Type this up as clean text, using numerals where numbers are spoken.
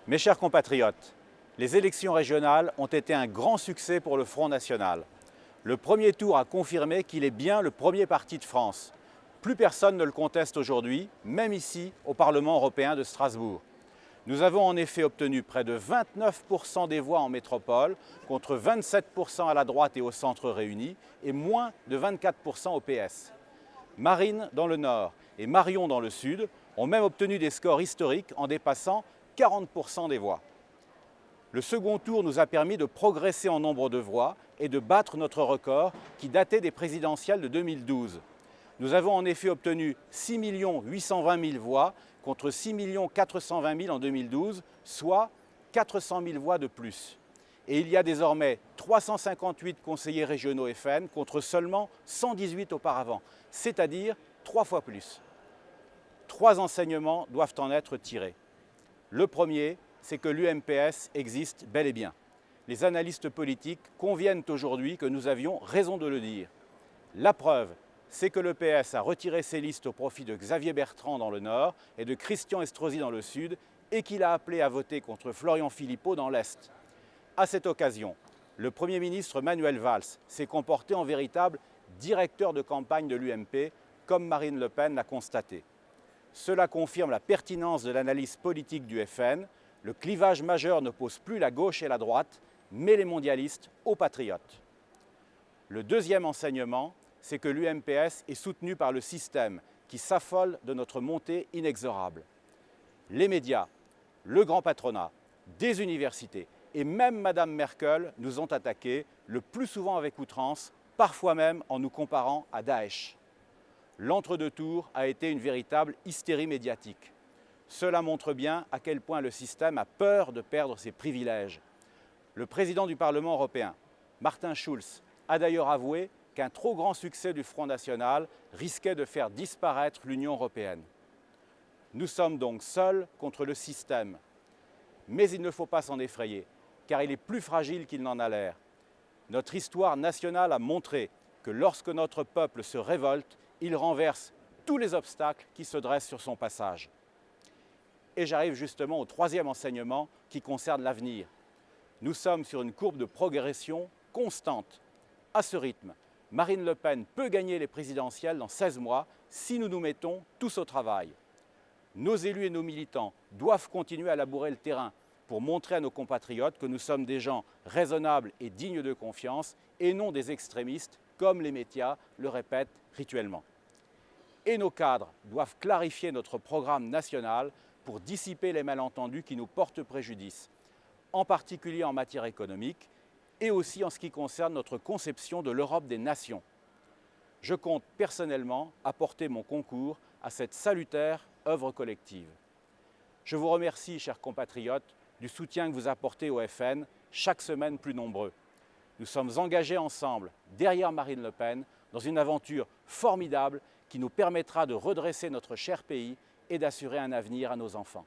Mes chers compatriotes, les élections régionales ont été un grand succès pour le Front National. Le premier tour a confirmé qu'il est bien le premier parti de France. Plus personne ne le conteste aujourd'hui, même ici au Parlement européen de Strasbourg. Nous avons en effet obtenu près de 29% des voix en métropole, contre 27% à la droite et au centre réunis, et moins de 24% au PS. Marine dans le nord et Marion dans le sud ont même obtenu des scores historiques en dépassant 40% des voix. Le second tour nous a permis de progresser en nombre de voix et de battre notre record qui datait des présidentielles de 2012. Nous avons en effet obtenu 6 820 000 voix contre 6 420 000 en 2012, soit 400 000 voix de plus. Et il y a désormais 358 conseillers régionaux FN contre seulement 118 auparavant, c'est-à-dire 3 fois plus. 3 enseignements doivent en être tirés. Le premier, c'est que l'UMPS existe bel et bien. Les analystes politiques conviennent aujourd'hui que nous avions raison de le dire. La preuve, c'est que le PS a retiré ses listes au profit de Xavier Bertrand dans le Nord et de Christian Estrosi dans le Sud et qu'il a appelé à voter contre Florian Philippot dans l'Est. À cette occasion, le Premier ministre Manuel Valls s'est comporté en véritable directeur de campagne de l'UMP, comme Marine Le Pen l'a constaté. Cela confirme la pertinence de l'analyse politique du FN. Le clivage majeur n'oppose plus la gauche et la droite, mais les mondialistes aux patriotes. Le deuxième enseignement, c'est que l'UMPS est soutenu par le système qui s'affole de notre montée inexorable. Les médias, le grand patronat, des universités et même Mme Merkel nous ont attaqués, le plus souvent avec outrance, parfois même en nous comparant à Daesh. L'entre-deux tours a été une véritable hystérie médiatique. Cela montre bien à quel point le système a peur de perdre ses privilèges. Le président du Parlement européen, Martin Schulz, a d'ailleurs avoué qu'un trop grand succès du Front National risquait de faire disparaître l'Union européenne. Nous sommes donc seuls contre le système. Mais il ne faut pas s'en effrayer, car il est plus fragile qu'il n'en a l'air. Notre histoire nationale a montré que lorsque notre peuple se révolte, il renverse tous les obstacles qui se dressent sur son passage. Et j'arrive justement au troisième enseignement qui concerne l'avenir. Nous sommes sur une courbe de progression constante. À ce rythme, Marine Le Pen peut gagner les présidentielles dans 16 mois si nous nous mettons tous au travail. Nos élus et nos militants doivent continuer à labourer le terrain pour montrer à nos compatriotes que nous sommes des gens raisonnables et dignes de confiance et non des extrémistes comme les médias le répètent rituellement. Et nos cadres doivent clarifier notre programme national pour dissiper les malentendus qui nous portent préjudice, en particulier en matière économique et aussi en ce qui concerne notre conception de l'Europe des nations. Je compte personnellement apporter mon concours à cette salutaire œuvre collective. Je vous remercie, chers compatriotes, du soutien que vous apportez au FN, chaque semaine plus nombreux. Nous sommes engagés ensemble, derrière Marine Le Pen, dans une aventure formidable qui nous permettra de redresser notre cher pays et d'assurer un avenir à nos enfants.